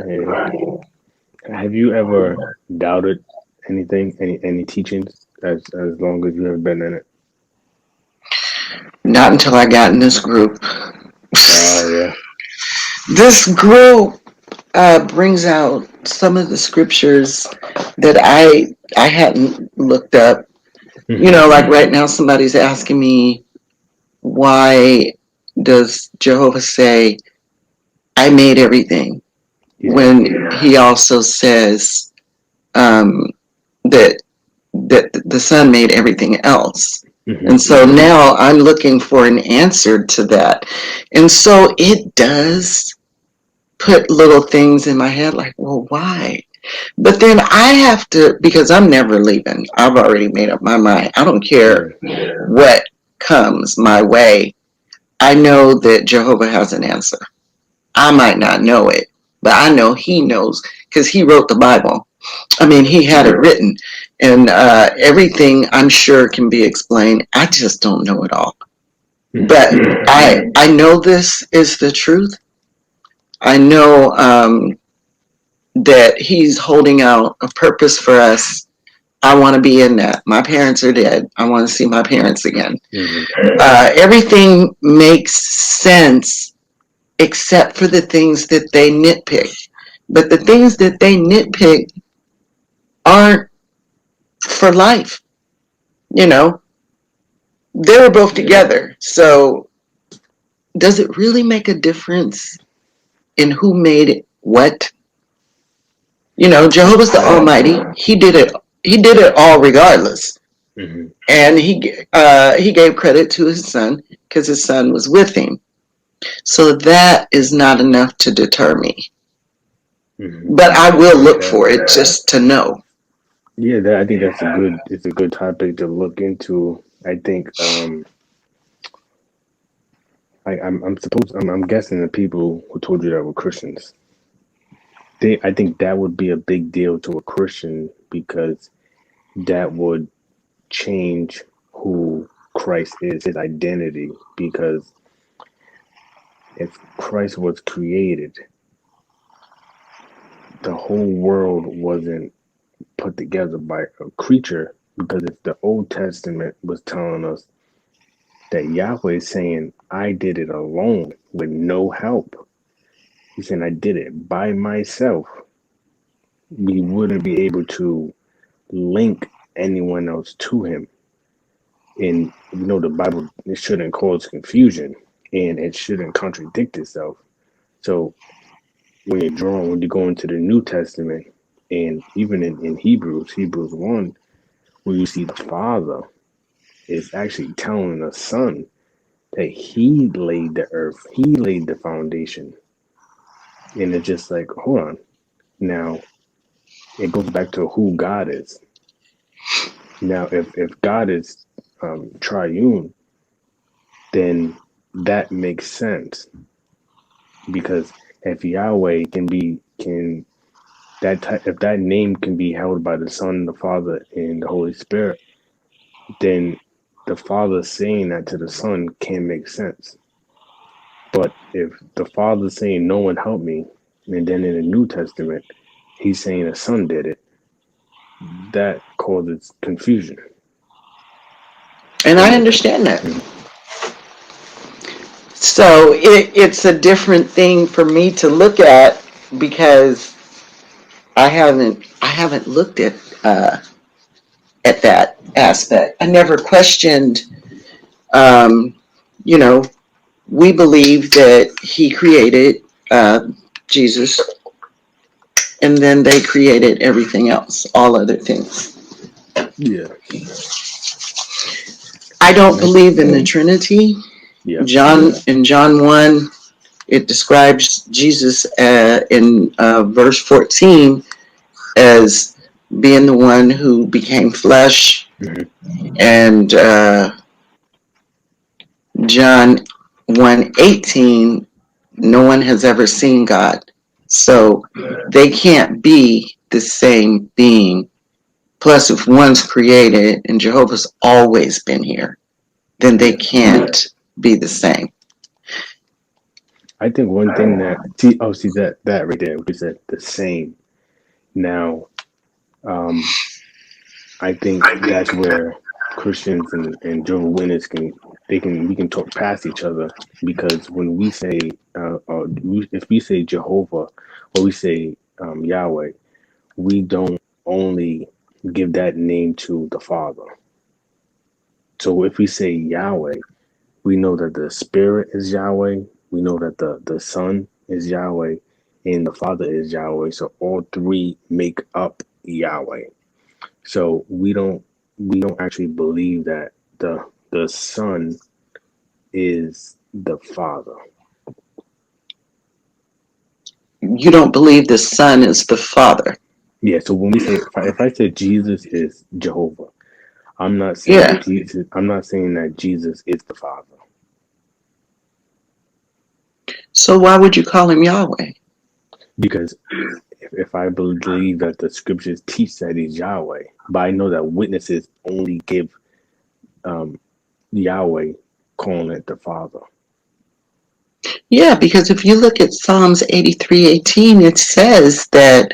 And have you ever doubted anything, any teachings, as long as you have been in it? Not until I got in this group. Oh yeah. This group brings out some of the scriptures that I hadn't looked up. You Hmm. know, like right now, somebody's asking me, why does Jehovah say, I made everything, Yeah. when he also says um, that the Son made everything else? Hmm. And so now I'm looking for an answer to that. And so it does put little things in my head like, well, why? But then I have to, because I'm never leaving. I've already made up my mind. I don't care Yeah. what comes my way. I know that Jehovah has an answer. I might not know it, but I know he knows because he wrote the Bible. I mean, he had it written, and everything I'm sure can be explained. I just don't know it all. Hmm. But I know this is the truth. I know that he's holding out a purpose for us. I want to be in that. My parents are dead. I want to see my parents again. Hmm. Everything makes sense except for the things that they nitpick. But the things that they nitpick aren't for life. You know, they were both together. So does it really make a difference in who made it what? You know, Jehovah's the Almighty. He did it. He did it all regardless. Hmm. And he gave credit to his son because his son was with him. So that is not enough to deter me. Hmm. But I I will think look that. for it just to know. Yeah, I think that's a good. It's a good topic to look into. I think. I'm guessing the people who told you that were Christians. I think that would be a big deal to a Christian because that would change who Christ is, his identity. Because if Christ was created, the whole world wasn't put together by a creature. Because if the Old Testament was telling us that Yahweh is saying, I did it alone with no help, he's saying, I did it by myself, we wouldn't be able to link anyone else to him. And the Bible, it shouldn't cause confusion and it shouldn't contradict itself. So when you go into the New Testament, and even in Hebrews 1, where you see the Father is actually telling the Son that he laid the earth, he laid the foundation. And it's just like, hold on. Now, it goes back to who God is. Now, if God is triune, then that makes sense because if Yahweh can if that name can be held by the Son, the Father, and the Holy Spirit, then the Father saying that to the Son can make sense. But if the Father's saying no one helped me, and then in the New Testament he's saying the Son did it, that causes confusion. And That I makes understand that. mhm. So it's a different thing for me to look at because I haven't looked at that aspect. I never questioned. Um, you know, we believe that he created Jesus, and then they created everything else, all other things. Yeah. I don't I, believe in the Trinity. yeah. John 1, it describes Jesus in verse 14 as being the one who became flesh, Hmm. and John 1:18, no one has ever seen God. Yeah. So they can't be the same being. Plus, if one's created and Jehovah's always been here, then they Yeah. can't be the same. I think one thing that see that right there, what you said, the same. Now, um, I think that's where Christians and Jehovah's Witnesses we can talk past each other, because when we say if we say Jehovah or we say Yahweh, we don't only give that name to the Father. So if we say Yahweh, we know that the Spirit is Yahweh. We know that the Son is Yahweh, and the Father is Yahweh. So all three make up Yahweh. So we don't actually believe that the Son is the Father. You don't believe the Son is the Father. Yeah. So when we say if I say Jesus is Jehovah, I'm not saying Yeah. Jesus. I'm not saying that Jesus is the Father, So why would you call him Yahweh? because if I believe that the scriptures teach that he's Yahweh, but I know that witnesses only give um, Yahweh calling it the Father. Yeah, because if you look at Psalms 83:18, it says that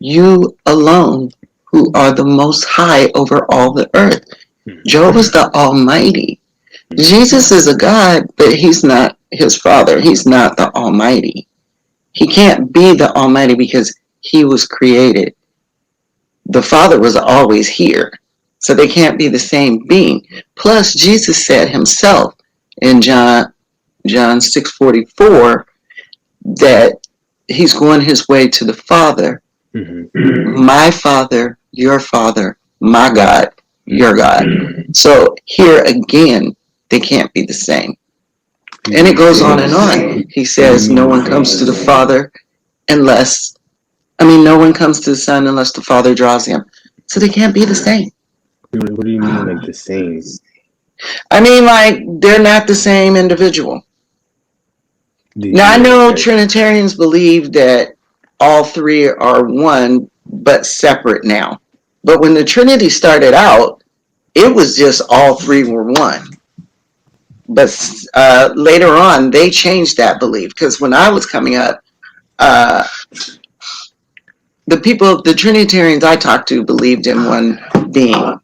you alone who are the most high over all the earth. Mhm. Jehovah's the Almighty. Jesus is a God, but he's not his father. He's not the Almighty. He can't be the Almighty because he was created. The Father was always here. So they can't be the same being. Plus, Jesus said himself in John 6:44 that he's going his way to the Father. Mhm. My Father, my God, your Mhm. God. So here again, they can't be the same. And it You goes on saying and on. He so you says, no mean one comes to the Father unless, no one comes to the Son unless the Father draws him. So they can't be the same. what do you mean like the same? Like they're not the same individual. Now I Yeah, know okay. Trinitarians believe that all three are one but separate now. But when the Trinity started out, it was just all three were one. But later on, they changed that belief because when I was coming up, uh, the Trinitarians I talked to believed in one being,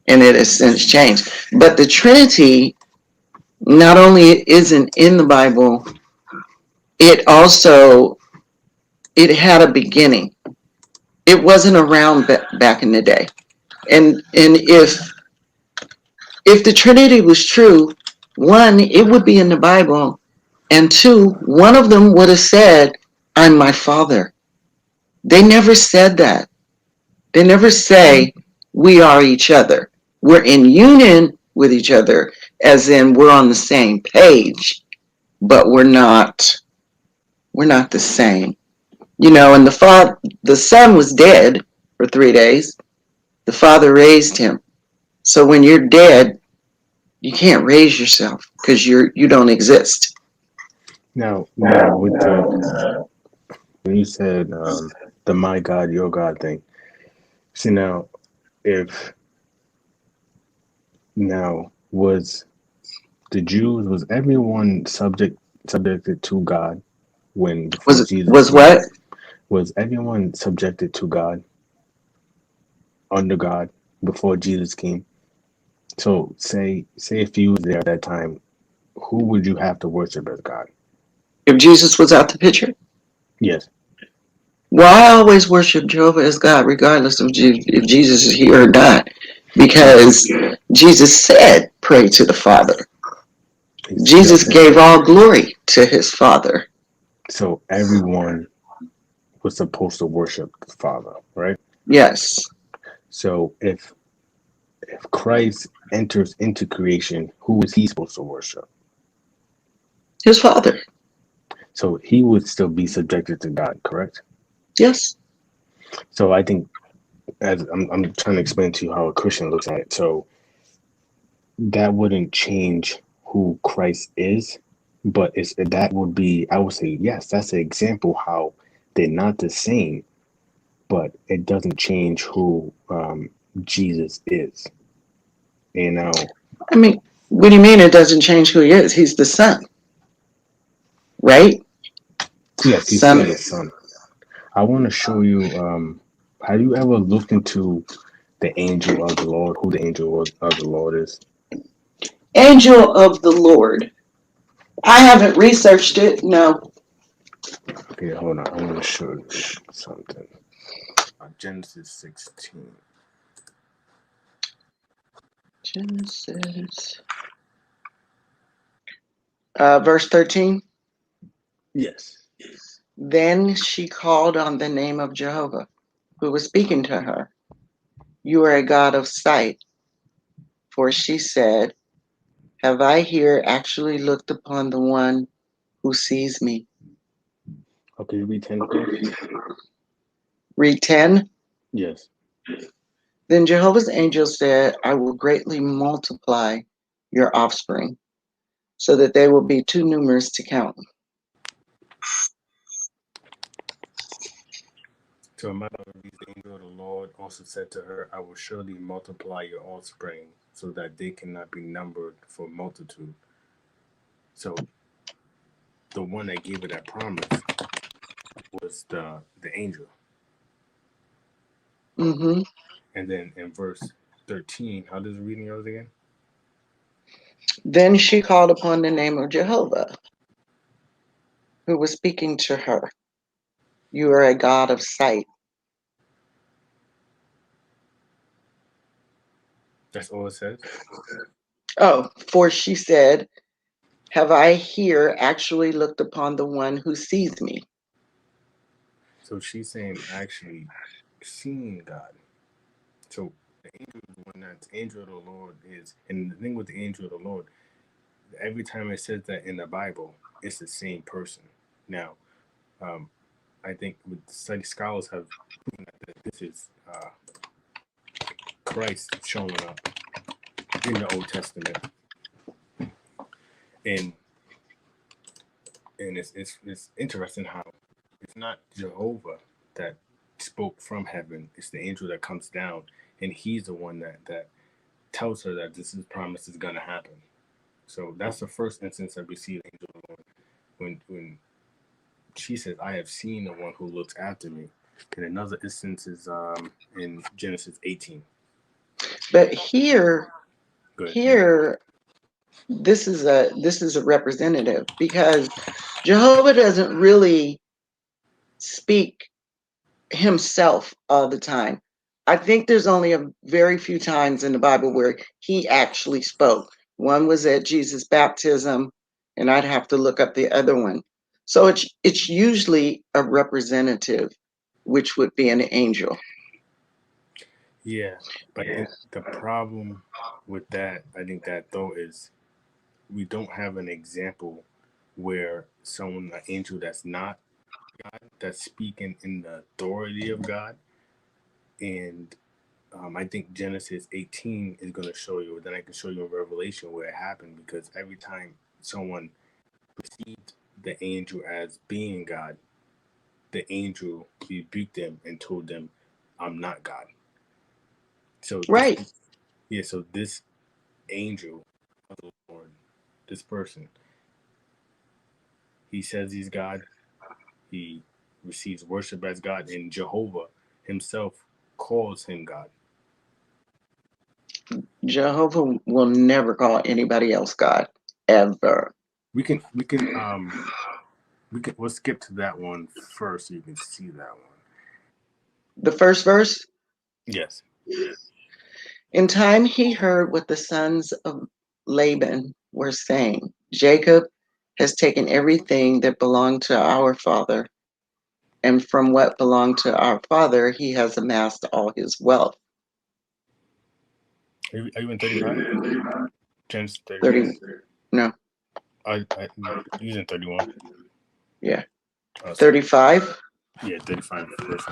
and it has since changed. But the Trinity not only isn't in the Bible, it also it had a beginning. It wasn't around back in the day. And if the Trinity was true, one, it would be in the Bible, and two, one of them would have said, "I'm my Father." They never said that. They never say we are each other. We're in union with each other, as in we're on the same page, but we're not. We're not the same. And the son was dead for 3 days. The father raised him. So when you're dead, you can't raise yourself because you don't exist. Now with the when you said the my God, your God thing. See now, if now was the Jews, was everyone subjected to God when before Jesus Was came? what? Was everyone subjected to God, under God, before Jesus came? So say if you was there at that time, who would you have to worship as God? If Jesus was out the picture? Yes. Well, I always worship Jehovah as God, regardless of if Jesus is here or not, So because Jesus said, "Pray to the Father." yeah, Jesus gave all glory to his Father. so everyone was supposed to worship the Father, right? Yes, So if Christ enters into creation, who is he supposed to worship? his Father. So he would still be subjected to God, correct? Yes. So I think as I'm trying to explain to you how a Christian looks at it. So that wouldn't change who Christ is, but that would be, I would say yes, that's an example how they're not the same, but it doesn't change who Jesus is. You know, What do you mean it doesn't change who he is? He's the Son, right? Yes, he's Son. saying the Son. I want to show you. Have you ever looked into the angel of the Lord? Who the angel of the Lord is? Angel of the Lord. I haven't researched it. No. Okay, hold on. I want to show you something. Genesis 16. Genesis. Verse 13. Yes. Then she called on the name of Jehovah, who was speaking to her. You are a God of sight. For she said, have I here actually looked upon the one who sees me? Okay, read 10 for us. Read 10. Yes. Then Jehovah's angel said, I will greatly multiply your offspring, so that they will be too numerous to count. To a matter of these, the angel of the Lord also said to her, I will surely multiply your offspring, so that they cannot be numbered for multitude. So the one that gave her that promise was the angel. Mm-hmm. And then in verse 13, how does the reading goes again? Then she called upon the name of Jehovah, who was speaking to her. You are a God of sight. That's all it says. Oh, for she said, have I here actually looked upon the one who sees me? So she's saying actually seeing God. So the angel, when that angel of the Lord is, and the thing with the angel of the Lord, every time it says that in the Bible, it's the same person. Now, um, I think with study scholars have proven that this is Christ showing up in the Old Testament, and it's interesting how it's not Jehovah that spoke from heaven; it's the angel that comes down, and he's the one that tells her that this is promise is gonna happen. So that's the first instance that we see the angel of the Lord when she says, "I have seen the one who looks after me." And another instance is in Genesis 18. But here, Good. Yeah. here, this is a representative, because Jehovah doesn't really speak himself all the time. I think there's only a very few times in the Bible where he actually spoke. One was at Jesus' baptism, and I'd have to look up the other one. So it's usually a representative, which would be an angel. Yeah, but I think the problem with that, I think that though is we don't have an example where someone, an angel that's not God, that's speaking in the authority of God, and I think Genesis 18 is going to show you. Then I can show you in Revelation where it happened, because every time someone perceived the angel as being God, the angel rebuked them and told them, "I'm not God." So this, Right. yeah. So this angel of the Lord, this person, he says he's God. He receives worship as God, and Jehovah himself calls him God. Jehovah will never call anybody else God, ever. We'll skip to that one first so you can see that one. The first verse. Yes. In time he heard what the sons of Laban were saying. Jacob has taken everything that belonged to our father, and from what belonged to our father, he has amassed all his wealth. Are you in 35? Genesis 35. 30, no, I using 31. yeah, Sorry. 35. Yeah, 35 verse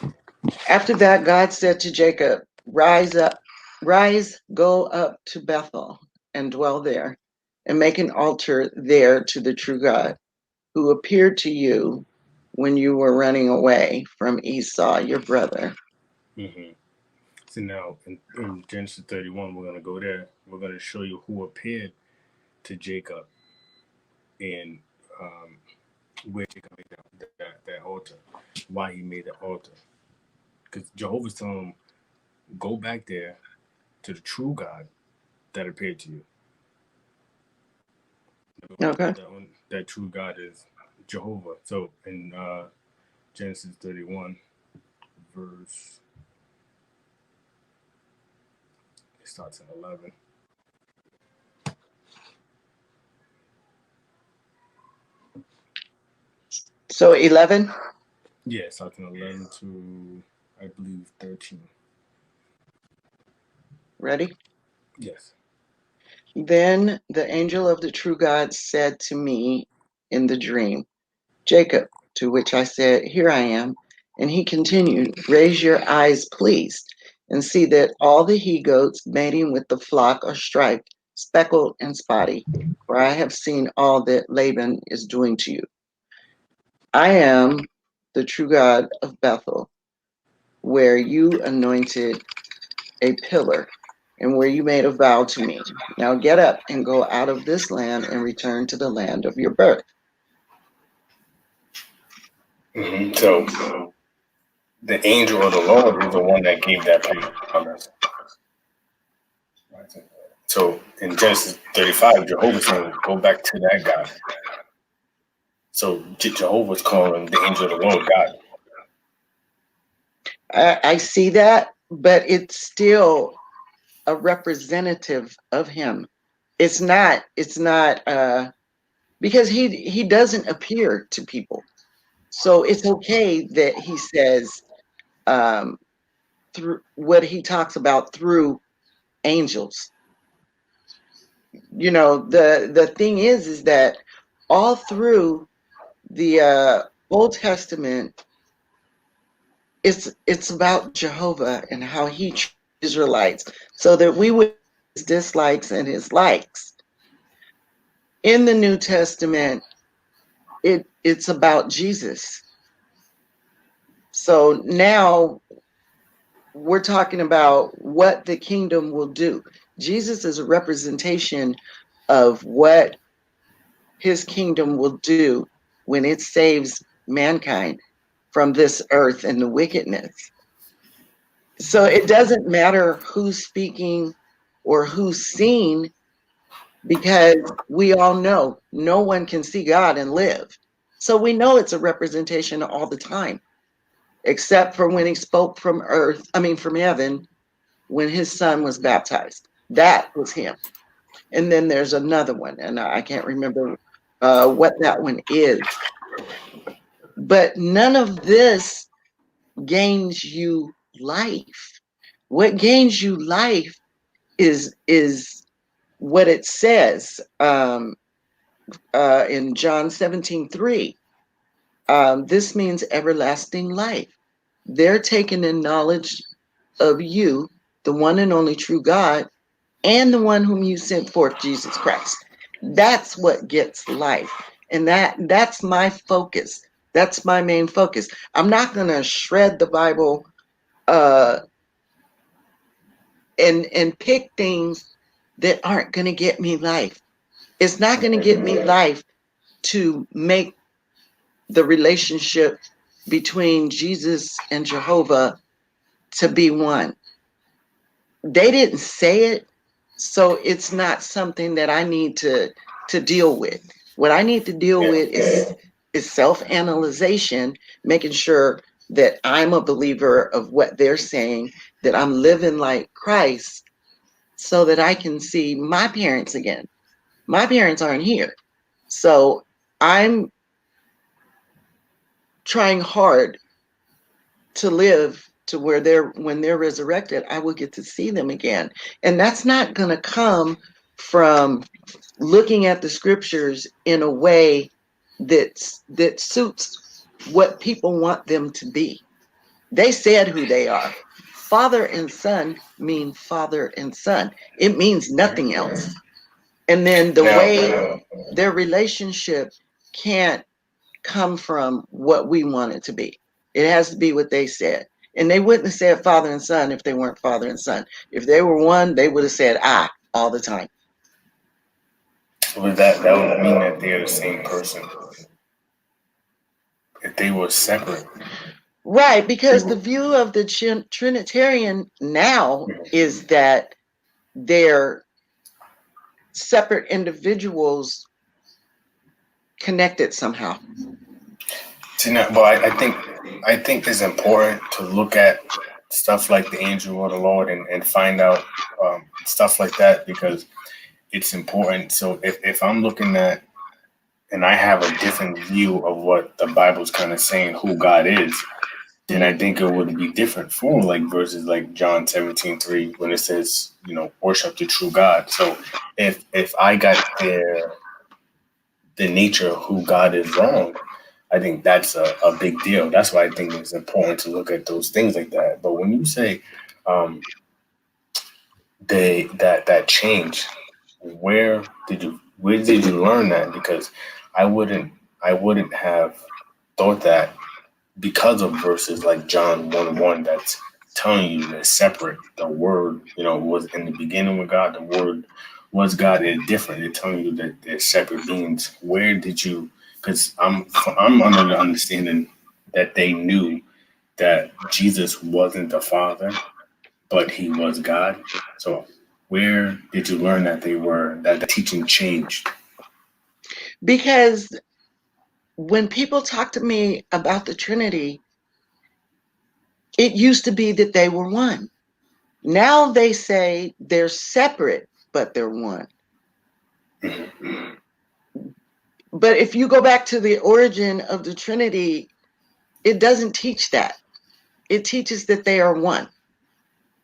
1. After that, God said to Jacob, rise up, rise, go up to Bethel and dwell there, and make an altar there to the true God, who appeared to you when you were running away from Esau, your brother. Mm-hmm. So now in Genesis 31, we're going to go there. We're going to show you who appeared to Jacob. And where Jacob made that altar, why he made the altar. Because Jehovah's telling him, go back there to the true God that appeared to you. Okay. That true God is Jehovah. So in Genesis 31, verse, it starts in 11. So 11. Yeah, it starts in 11 to, I believe, 13. Ready? Yes. Then the angel of the true God said to me in the dream, Jacob, to which I said, Here I am. And he continued, Raise your eyes, please, and see that all the he goats mating with the flock are striped, speckled, and spotty, for I have seen all that Laban is doing to you. I am the true God of Bethel, where you anointed a pillar and where you made a vow to me. Now get up and go out of this land and return to the land of your birth. So the angel of the Lord is the one that gave that promise. So in Genesis 35, Jehovah saying, go back to that God. So Jehovah's calling the angel of the Lord God. I see that, but it's still a representative of him. It's not because he doesn't appear to people. So it's okay that he says through what he talks about through angels. You know, the thing is that all through the Old Testament, it's about Jehovah and how he treats Israelites, so that we would his dislikes and his likes. In the New Testament, it's about Jesus. So now we're talking about what the kingdom will do. Jesus is a representation of what his kingdom will do when it saves mankind from this earth and the wickedness. So it doesn't matter who's speaking or who's seen, because we all know no one can see God and live. So we know it's a representation all the time, except for when he spoke from from heaven, when his son was baptized. That was him. And then there's another one, and I can't remember what that one is. But none of this gains you life. What gains you life is what it says in John 17:3. This means everlasting life. They're taking in knowledge of you, the one and only true God, and the one whom you sent forth, Jesus Christ. That's what gets life. And that's my focus. That's my main focus. I'm not going to shred the Bible uh, and pick things that aren't going to get me life. It's not going to get me life to make the relationship between Jesus and Jehovah to be one. They didn't say it, so it's not something that I need to deal with. What I need to deal with is self-analyzation, making sure that I'm a believer of what they're saying, that I'm living like Christ, so that I can see my parents again. My parents aren't here. So I'm trying hard to live to where when they're resurrected, I will get to see them again. And that's not going to come from looking at the scriptures in a way that suits what people want them to be. They said who they are. Father and son mean father and son. It means nothing else. And then the way their relationship can't come from what we want it to be. It has to be what they said. And they wouldn't have said father and son if they weren't father and son. If they were one, they would have said I all the time. So that would mean that they're the same person. if they were separate. Right, because the view of the Trinitarian now is that they're separate individuals connected somehow. Well, I think it's important to look at stuff like the angel of the Lord and find out stuff like that because it's important. So if I'm looking at and I have a different view of what the Bible's kind of saying who God is, then I think it would be different for like verses like John 17:3 when it says, worship the true God. So if I got the nature of who God is wrong, I think that's a big deal. That's why I think it's important to look at those things like that. But when you say that change, where did you learn that? Because I wouldn't have thought that because of verses like John 1:1 that's telling you they're separate. The word, was in the beginning with God, the word was God. It's different. They're telling you that they're separate beings. Where did you, because I'm under the understanding that they knew that Jesus wasn't the Father, but he was God. So where did you learn that that the teaching changed? Because when people talk to me about the Trinity, it used to be that they were one. Now they say they're separate, but they're one. But if you go back to the origin of the Trinity, it doesn't teach that. It teaches that they are one.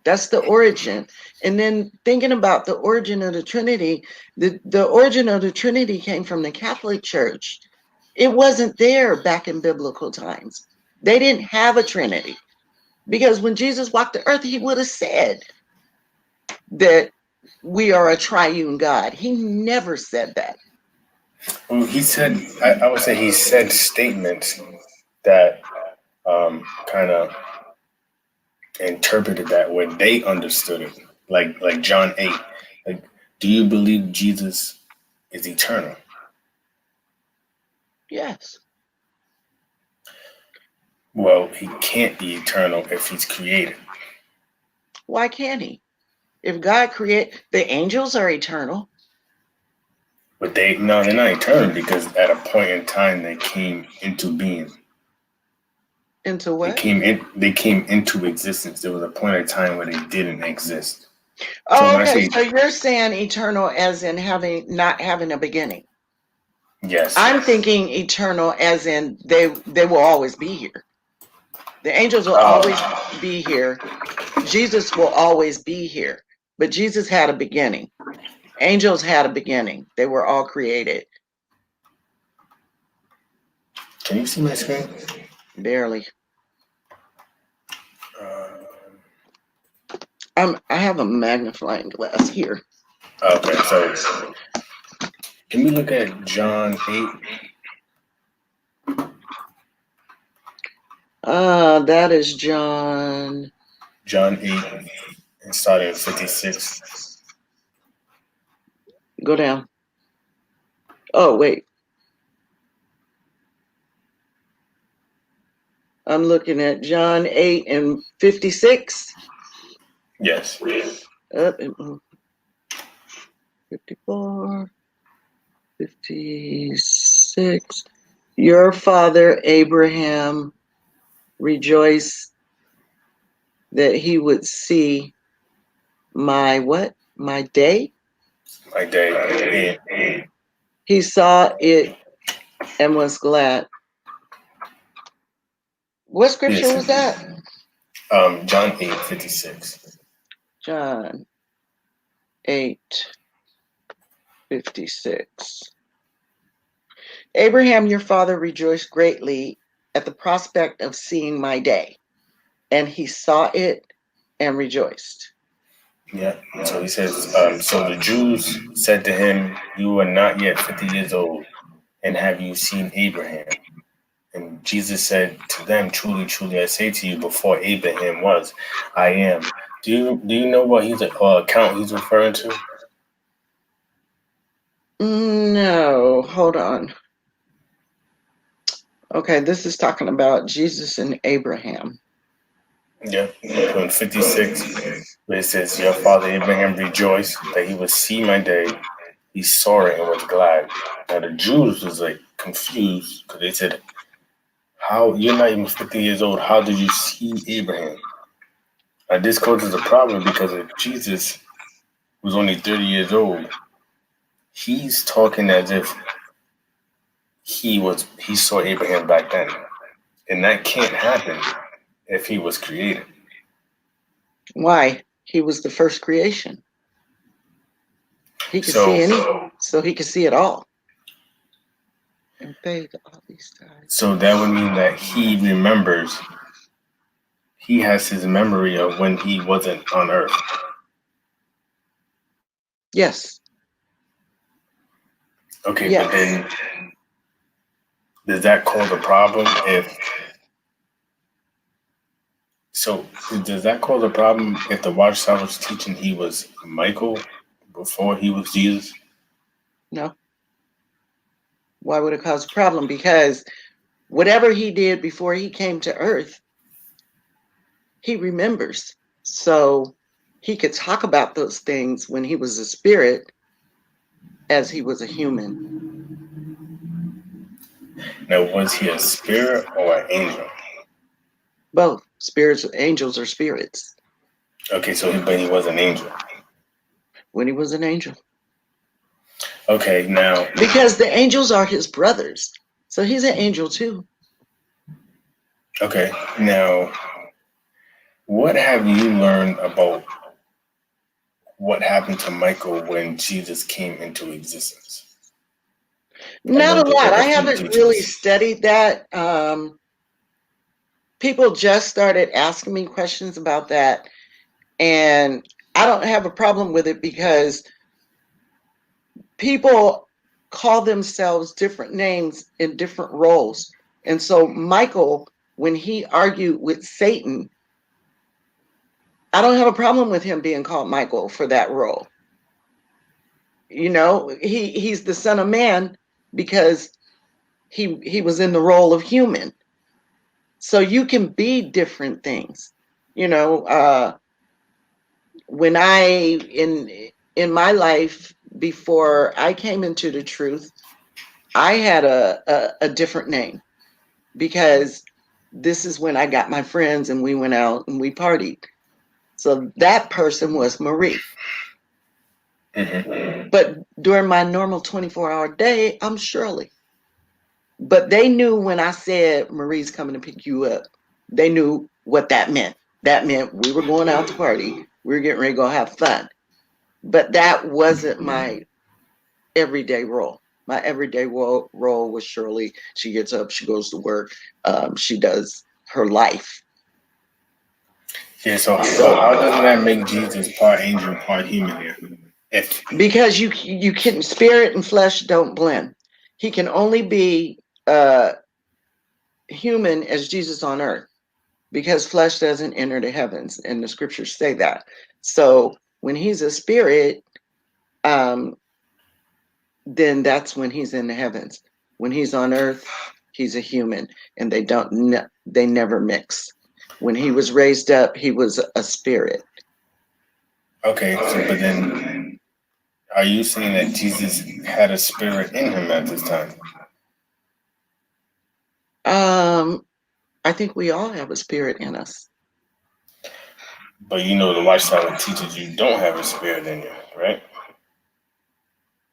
That's the origin. And then thinking about the origin of the Trinity, the origin of the Trinity came from the Catholic Church. It wasn't there back in biblical times. They didn't have a Trinity. Because when Jesus walked the earth, he would have said that we are a triune God. He never said that. Well, he said, I would say he said statements that kind of interpreted that way. They understood it, like John 8. Like, do you believe Jesus is eternal? Yes. Well, he can't be eternal if he's created. Why can't he? If God create the angels are eternal. But they're not eternal because at a point in time they came into being. Into what? They came into existence. There was a point in time where they didn't exist. Oh, okay. So you're saying eternal as in not having a beginning. Yes. I'm thinking eternal as in they will always be here. The angels will always be here. Jesus will always be here. But Jesus had a beginning. Angels had a beginning. They were all created. Can you see my screen? Barely. I have a magnifying glass here. Okay, so can we look at John 8? That is John 8 and starting at 56. Go down. Oh, wait. I'm looking at John 8 and 56. Yes. 54, 56. Your father Abraham rejoiced that he would see my what? My day? My day. He saw it and was glad. What scripture was that? John 8:56. John 8:56. Abraham, your father, rejoiced greatly at the prospect of seeing my day, and he saw it and rejoiced. Yeah. So he says, so the Jews said to him, you are not yet 50 years old, and have you seen Abraham? And Jesus said to them, truly, truly, I say to you, before Abraham was, I am. Do you know what account he's referring to? No, hold on. Okay, this is talking about Jesus and Abraham. Yeah. So in 56, where it says, "Your father Abraham rejoiced that he would see my day. He saw it and was glad." Now the Jews was like confused because they said, "How you're not even 50 years old? How did you see Abraham?" Now this causes a problem because if Jesus was only 30 years old, he's talking as if he saw Abraham back then, and that can't happen if he was created. Why? He was the first creation. He could see any, so he could see it all. And bathe all these times. So that would mean that he remembers. He has his memory of when he wasn't on Earth. Yes. Okay, Yes. but then does that cause a problem if? So does that cause a problem if the Watchtower was teaching he was Michael before he was Jesus? No. Why would it cause a problem? Because whatever he did before he came to Earth, he remembers. So he could talk about those things when he was a spirit as he was a human. Now, was he a spirit or an angel? Both. Spirits, angels are spirits. Okay, but he was an angel. When he was an angel. Okay, now. Because the angels are his brothers. So he's an angel too. Okay, now, what have you learned about what happened to Michael when Jesus came into existence? Not a lot. I haven't really studied that. People just started asking me questions about that. And I don't have a problem with it because people call themselves different names in different roles. And so Michael, when he argued with Satan, I don't have a problem with him being called Michael for that role. You know, he's the son of man because he was in the role of human. So you can be different things. You know, when in my life before I came into the truth, I had a different name because this is when I got my friends and we went out and we partied. So that person was Marie. Mm-hmm. But during my normal 24-hour day, I'm Shirley. But they knew when I said Marie's coming to pick you up, they knew what that meant. That meant we were going out to party. We were getting ready to go have fun. But that wasn't my everyday role. My everyday role was Shirley. She gets up, she goes to work, she does her life. Yeah, so how doesn't that make Jesus part angel, part human here? Because you can, spirit and flesh don't blend. He can only be human as Jesus on earth because flesh doesn't enter the heavens, and the scriptures say that. So when he's a spirit, then that's when he's in the heavens. When he's on earth, he's a human, and they never mix. When he was raised up, he was a spirit. Okay, so but then are you saying that Jesus had a spirit in him at this time? I think we all have a spirit in us. But you know the Watchtower teaches you don't have a spirit in you, right?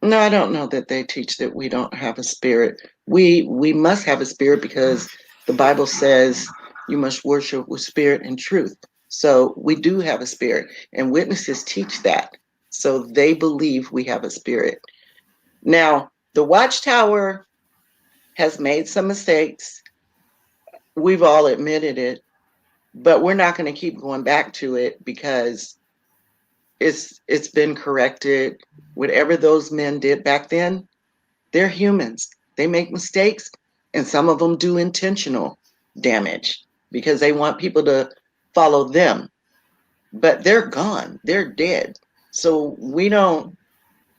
No, I don't know that they teach that we don't have a spirit. We must have a spirit because the Bible says you must worship with spirit and truth. So we do have a spirit, and witnesses teach that. So they believe we have a spirit. Now, the Watchtower has made some mistakes. We've all admitted it, but we're not going to keep going back to it because it's been corrected. Whatever those men did back then, they're humans. They make mistakes, and some of them do intentional damage because they want people to follow them. But they're gone. They're dead. So we don't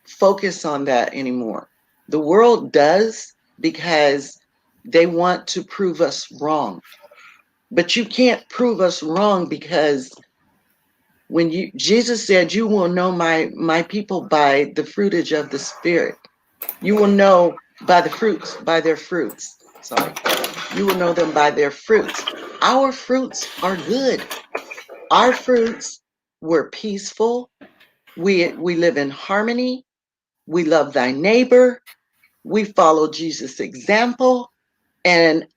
focus on that anymore. The world does because They want to prove us wrong. But you can't prove us wrong, because when Jesus said, you will know my people by the fruitage of the Spirit. You will know by the fruits, by their fruits. Sorry. You will know them by their fruits. Our fruits are good. Our fruits were peaceful. We live in harmony. We love thy neighbor. We follow Jesus' example. And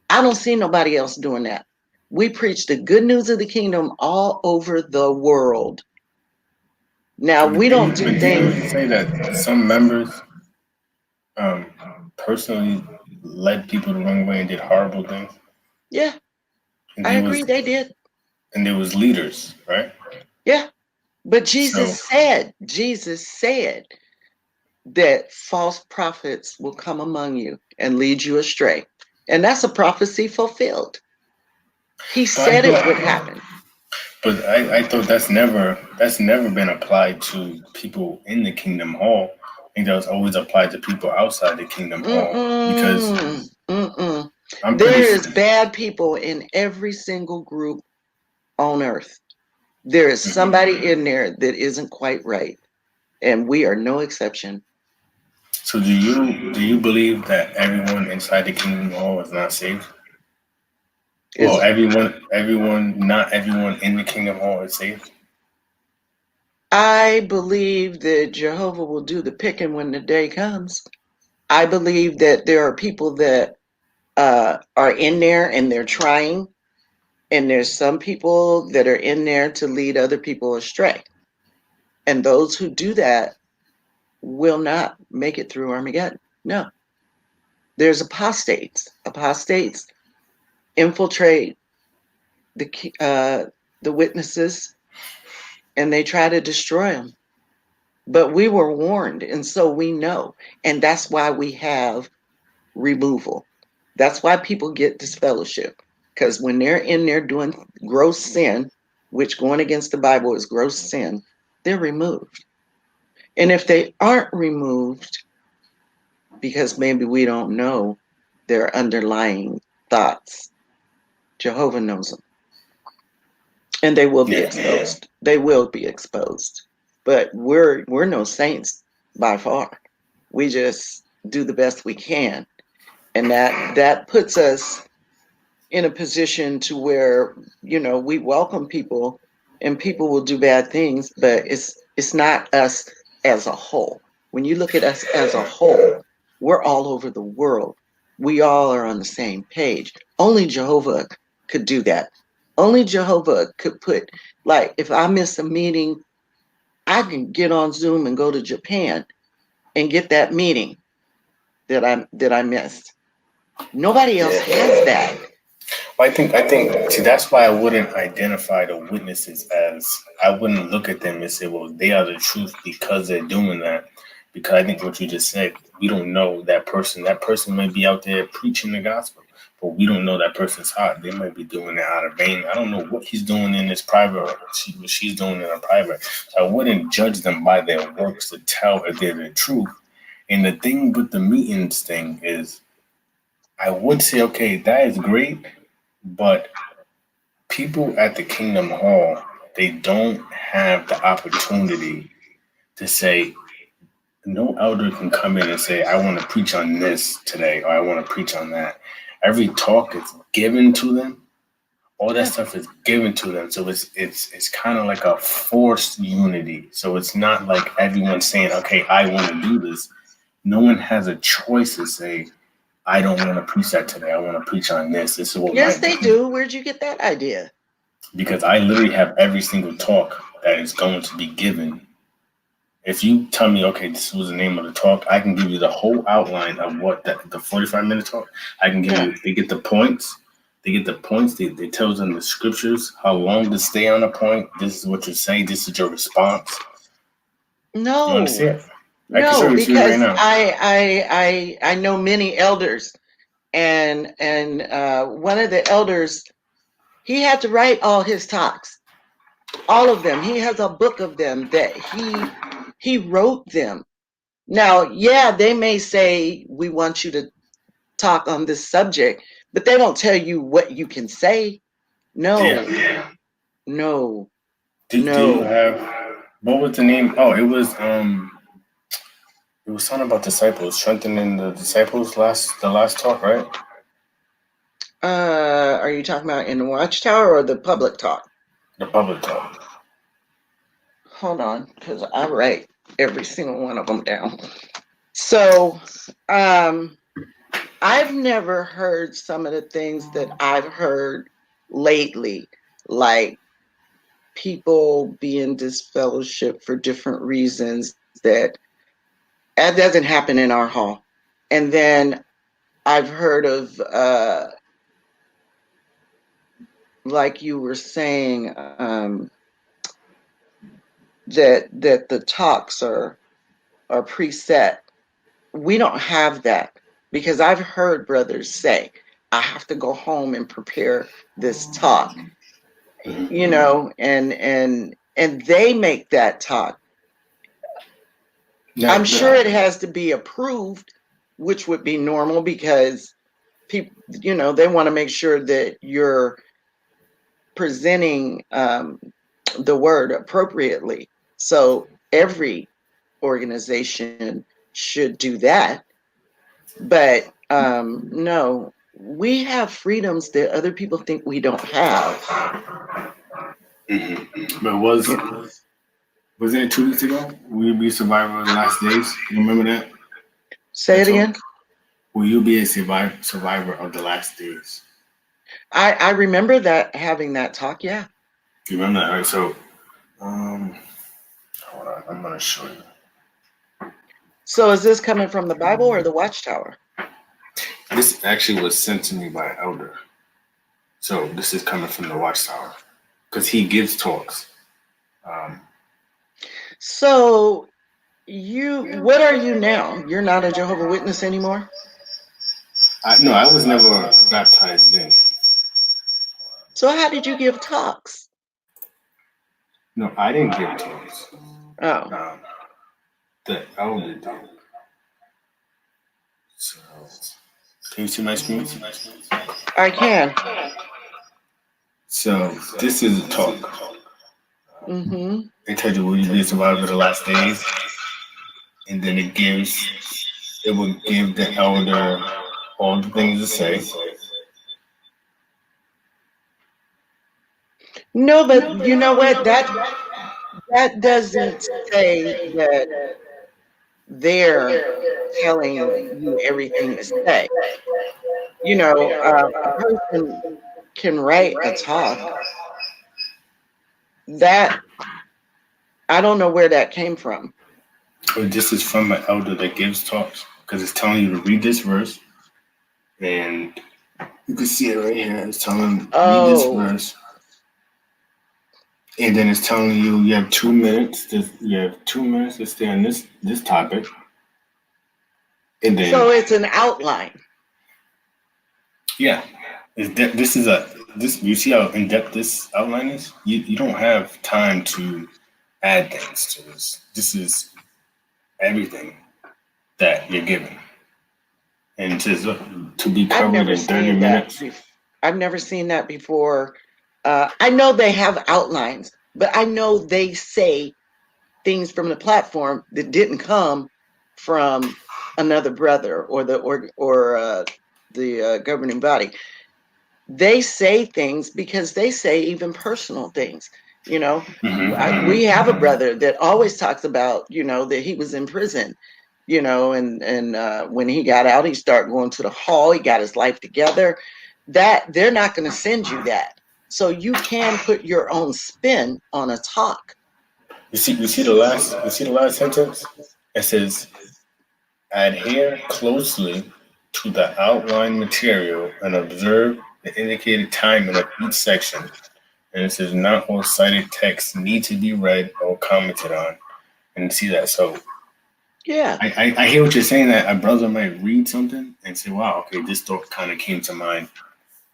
I don't see nobody else doing that. We preach the good news of the kingdom all over the world. Now, we don't do things. Didn't you say that some members um, personally led people the wrong way and did horrible things? Yeah, And I they agree was they did. and there was leaders, right? Yeah. But So Jesus said that false prophets will come among you and lead you astray. And that's a prophecy fulfilled. He said it would happen. but I thought that's never been applied to people in the Kingdom Hall. I think that was always applied to people outside the Kingdom Hall because Mm-mm. I'm pretty There sure. is bad people in every single group on earth. There is somebody in there that isn't quite right. And we are no exception. So do you believe that everyone inside the Kingdom Hall is not saved? Well, Is not everyone in the Kingdom Hall is saved. I believe that Jehovah will do the picking when the day comes. I believe that there are people that are in there and they're trying, and there's some people that are in there to lead other people astray. And those who do that will not make it through Armageddon. No. There's apostates. Apostates infiltrate the witnesses, and they try to destroy them. But we were warned, and so we know. And that's why we have removal. That's why people get disfellowship. Because when they're in there doing gross sin, which going against the Bible is gross sin, they're removed. And if they aren't removed, because maybe we don't know their underlying thoughts, Jehovah knows them. And they will be exposed. They will be exposed. But we're no saints by far. We just do the best we can. And that puts us in a position to where, we welcome people, and people will do bad things, but it's not us as a whole. When you look at us as a whole, we're all over the world. We all are on the same page. Only Jehovah could do that. Only Jehovah could put, like, if I miss a meeting, I can get on Zoom and go to Japan and get that meeting that I missed. Nobody else has that. Well, I think. See, that's why I wouldn't identify the witnesses as. I wouldn't look at them and say, "Well, they are the truth because they're doing that." Because I think what you just said, we don't know that person. That person might be out there preaching the gospel, but we don't know that person's heart. They might be doing it out of vain. I don't know what he's doing in his private, or what she's doing in her private. So I wouldn't judge them by their works to tell if they're the truth. And the thing with the meetings thing is, I would say, okay, that is great, but people at the Kingdom Hall, they don't have the opportunity to say, no elder can come in and say, I want to preach on this today, or I want to preach on that. Every talk is given to them. All that stuff is given to them. So it's kind of like a forced unity. So it's not like everyone saying, okay, I want to do this. No one has a choice to say, I don't want to preach that today. I want to preach on this. This is what Yes, they do. Where'd you get that idea? Because I literally have every single talk that is going to be given. If you tell me, okay, this was the name of the talk, I can give you the whole outline of what the 45-minute talk. I can give you. They get the points. They tell them the scriptures, how long to stay on a point. This is what you say. This is your response. No, You understand? I can no, show it to you right because now. I know many elders, and one of the elders, he had to write all his talks, all of them. He has a book of them that he wrote them. Now, yeah, they may say, we want you to talk on this subject, but they don't tell you what you can say. No, Yeah. no, Do you have, what was the name? Oh, it was something about disciples, strengthening the disciples, the last talk, right? Are you talking about in the Watchtower or the public talk? The public talk. Hold on, because I write every single one of them down. So, I've never heard some of the things that I've heard lately, like people being disfellowshipped for different reasons that doesn't happen in our hall. And then I've heard of, like you were saying, that the talks are preset. We don't have that, because I've heard brothers say, I have to go home and prepare this talk, you know, and they make that talk. Yeah, I'm sure it has to be approved, which would be normal, because people, you know, they want to make sure that you're presenting the word appropriately. So every organization should do that. But no, we have freedoms that other people think we don't have. But wasn't it 2 weeks ago? Will you be a survivor of the last days? You remember that? Say it again. Will you be a survivor of the last days? I remember that, having that talk. Yeah. You remember that, right? So, hold on, I'm gonna show you. So is this coming from the Bible or the Watchtower? This actually was sent to me by an elder. So this is coming from the Watchtower, because he gives talks. So what are you now? You're not a Jehovah's Witness anymore? No, I was never baptized then. So how did you give talks? No, I didn't give talks. Oh. The elder did. So, can you see my screen? I can. So this is a talk. Mm-hmm. They tell you will you be a survivor of the last days, and then it will give the elder all the things to say. No, but you know what? That doesn't say that they're telling you everything to say. You know, a person can write a talk. That, I don't know where that came from. But this is from an elder that gives talks, because it's telling you to read this verse, and you can see it right here. It's telling you read this verse, and then it's telling you you have 2 minutes. You have 2 minutes to stay on this topic, and then so it's an outline. Yeah, you see how in depth this outline is. You don't have time to add things to this. This is everything that you're given, and to be covered in 30 minutes. I've never seen that before. I know they have outlines, but I know they say things from the platform that didn't come from another brother or the governing body. They say things because they say even personal things. You know, we have a brother that always talks about, you know, that he was in prison, you know, and when he got out, he started going to the hall. He got his life together. That they're not going to send you that, so you can put your own spin on a talk. You see the last sentence. It says, "Adhere closely to the outline material and observe the indicated timing of each section." And it says, "Not all cited texts need to be read or commented on." And see that. So, yeah, I hear what you're saying, that a brother might read something and say, wow, okay, this thought kind of came to mind.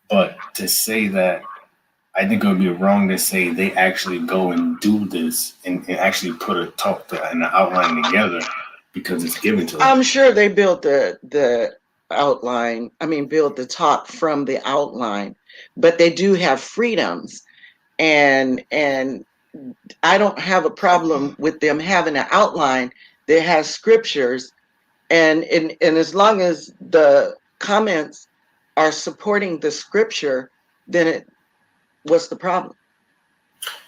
But to say that, I think it would be wrong to say they actually go and do this and actually put a talk and an outline together because it's given to them. I'm sure they built the build the talk from the outline, but they do have freedoms, and I don't have a problem with them having an outline that has scriptures, and as long as the comments are supporting the scripture, then what's the problem?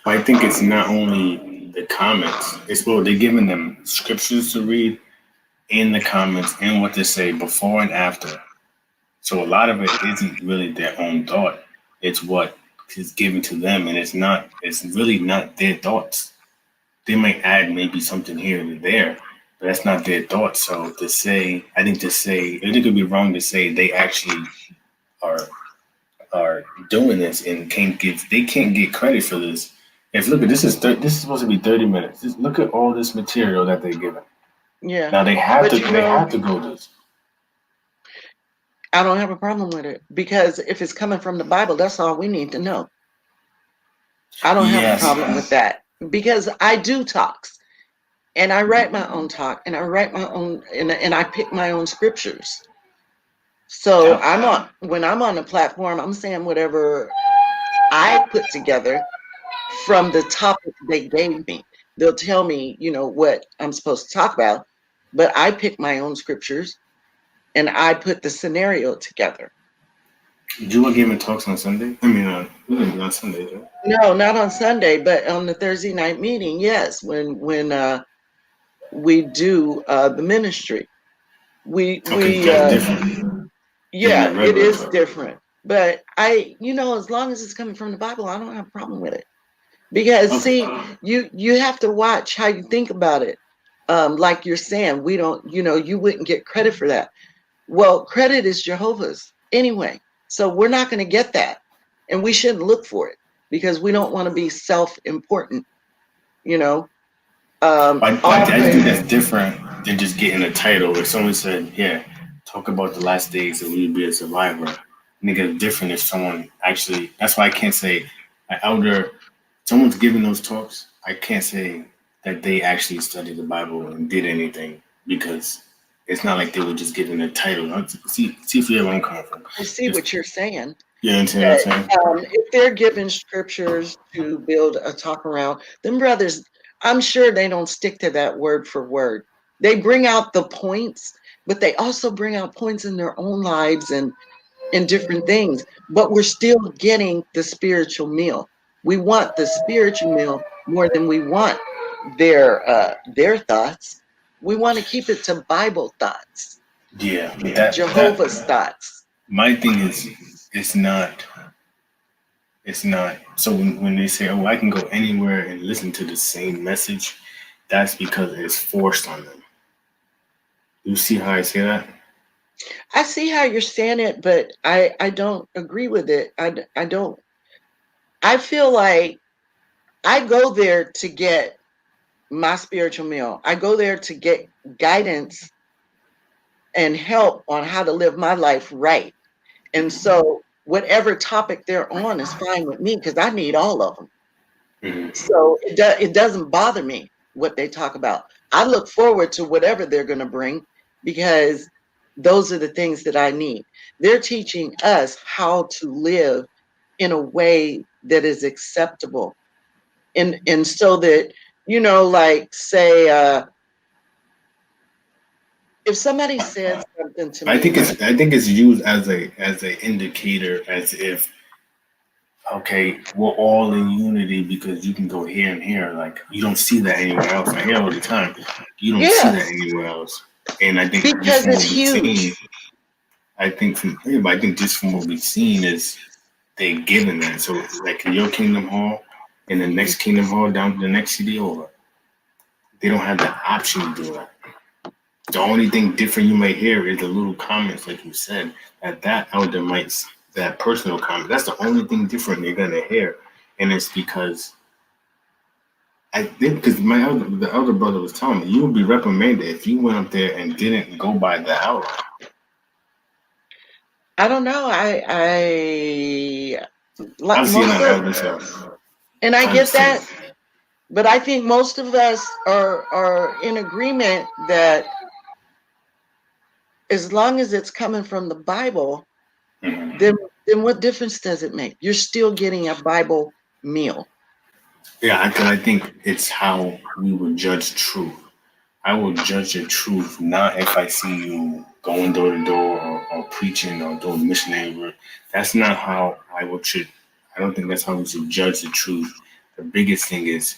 I think it's not only the comments. It's what they're giving them scriptures to read in the comments and what to say before and after. So a lot of it isn't really their own thought. It's what is given to them, and it's really not their thoughts. They might add maybe something here and there, but that's not their thoughts. So I think it could be wrong to say they actually are doing this and they can't get credit for this. If look at this is supposed to be 30 minutes. Just look at all this material that they're given. Yeah. Now they have to go this. I don't have a problem with it, because if it's coming from the Bible, that's all we need to know. I don't have a problem with that, because I do talks, and I write my own talk, and I write my own, and I pick my own scriptures. So when I'm on the platform, I'm saying whatever I put together from the topic they gave me. They'll tell me, what I'm supposed to talk about, but I pick my own scriptures and I put the scenario together. You were giving talks on Sunday? I mean, on Sunday, right? No, not on Sunday, but on the Thursday night meeting. Yes, when we do the ministry, Different. Yeah, it is different. But as long as it's coming from the Bible, I don't have a problem with it. Because see, you have to watch how you think about it. Like you're saying, we don't, you wouldn't get credit for that. Well, credit is Jehovah's anyway. So we're not going to get that. And we shouldn't look for it, because we don't want to be self-important, I think that's different than just getting a title. If someone said, yeah, talk about the last days and you'd be a survivor. I think it's different if someone actually, that's why I can't say an elder, someone's giving those talks, I can't say that they actually studied the Bible and did anything, because it's not like they were just given a title. See if you hear where I'm coming from. I see what you're saying. You understand what I'm saying? If they're given scriptures to build a talk around, them brothers, I'm sure they don't stick to that word for word. They bring out the points, but they also bring out points in their own lives and in different things. But we're still getting the spiritual meal. We want the spiritual meal more than we want their thoughts. We want to keep it to Bible thoughts. Yeah. Jehovah's thoughts. My thing is, it's not. So when they say, oh, I can go anywhere and listen to the same message, that's because it's forced on them. You see how I say that? I see how you're saying it, but I don't agree with it. I don't. I feel like I go there to get my spiritual meal. I go there to get guidance and help on how to live my life right. And so whatever topic they're on is fine with me, because I need all of them. Mm-hmm. So it doesn't bother me what they talk about. I look forward to whatever they're going to bring, because those are the things that I need. They're teaching us how to live in a way that is acceptable. And so that, like say, if somebody says something to me, I think it's used as an indicator, as if, okay, we're all in unity because you can go here and here. Like, you don't see that anywhere else. I hear all the time. You don't see that anywhere else. And I think because it's huge. I think just from what we've seen is they're given that. So like in your Kingdom Hall and the next Kingdom Hall down to the next city over, they don't have the option to do that. The only thing different you may hear is the little comments, like you said, that elder might, that personal comment. That's the only thing different they're gonna hear, and it's because the elder brother was telling me, you would be reprimanded if you went up there and didn't go by the outline. I don't know. I've seen that elder stuff, and I get that, but I think most of us are in agreement that as long as it's coming from the Bible, Mhm. then what difference does it make? You're still getting a Bible meal. Yeah, because I think it's how we would judge truth. I will judge the truth not if I see you going door to door or preaching or doing missionary work. That's not how I would should. I don't think that's how we should judge the truth. The biggest thing is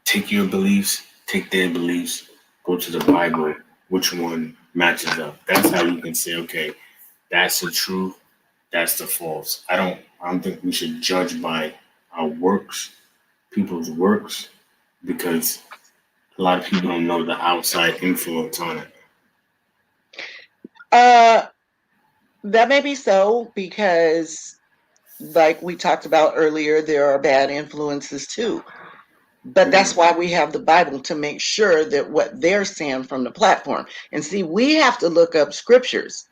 take your beliefs, take their beliefs, go to the Bible. Which one matches up? That's how you can say, okay, that's the truth, that's the false. I don't think we should judge by our works, people's works, because a lot of people don't know the outside influence on it. Uh, that may be so because, like we talked about earlier, there are bad influences too. But that's why we have the Bible to make sure that what they're saying from the platform. And see, we have to look up scriptures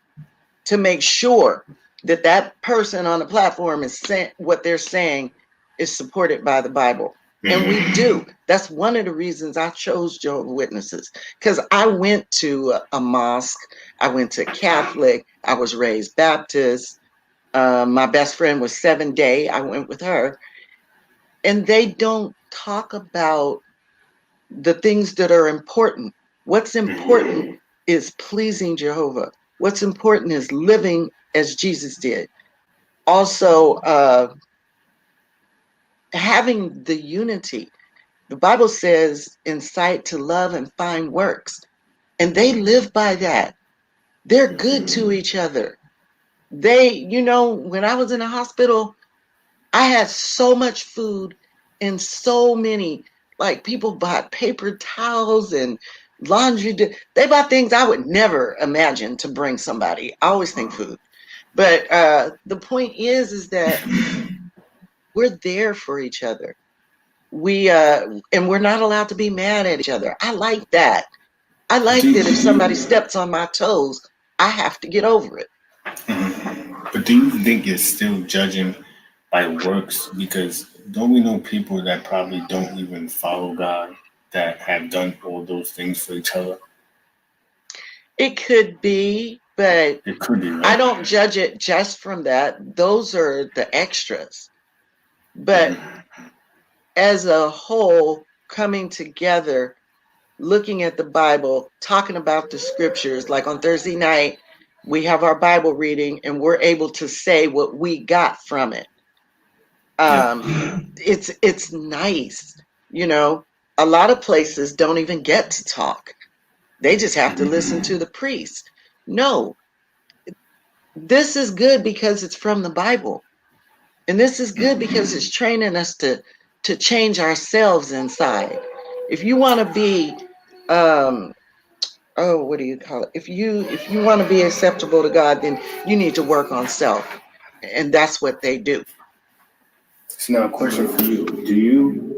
to make sure that that person on the platform is saying what they're saying is supported by the Bible. And we do. That's one of the reasons I chose Jehovah's Witnesses, because I went to a mosque, I went to Catholic, I was raised Baptist. My best friend was 7 Day. I went with her, and they don't talk about the things that are important. What's important is pleasing Jehovah. What's important is living as Jesus did. Also, having the unity. The Bible says, incite to love and fine works. And they live by that. They're good to each other. When I was in the hospital, I had so much food and so many, like people bought paper towels and laundry. They bought things I would never imagine to bring somebody. I always think food. But the point is that we're there for each other. And we're not allowed to be mad at each other. I like that. I like that if somebody steps on my toes, I have to get over it. But do you think it's still judging by works? Because don't we know people that probably don't even follow God that have done all those things for each other? It could be, but It could be, I right? don't judge it just from that. Those are the extras. But as a whole, coming together, looking at the Bible, talking about the scriptures, like on Thursday night, we have our Bible reading and we're able to say what we got from it. It's nice. You know, a lot of places don't even get to talk. They just have to listen to the priest. No, this is good because it's from the Bible. And this is good because it's training us to change ourselves inside. If you want to be what do you call it? If you want to be acceptable to God, then you need to work on self. And that's what they do. So now, a question for you: do you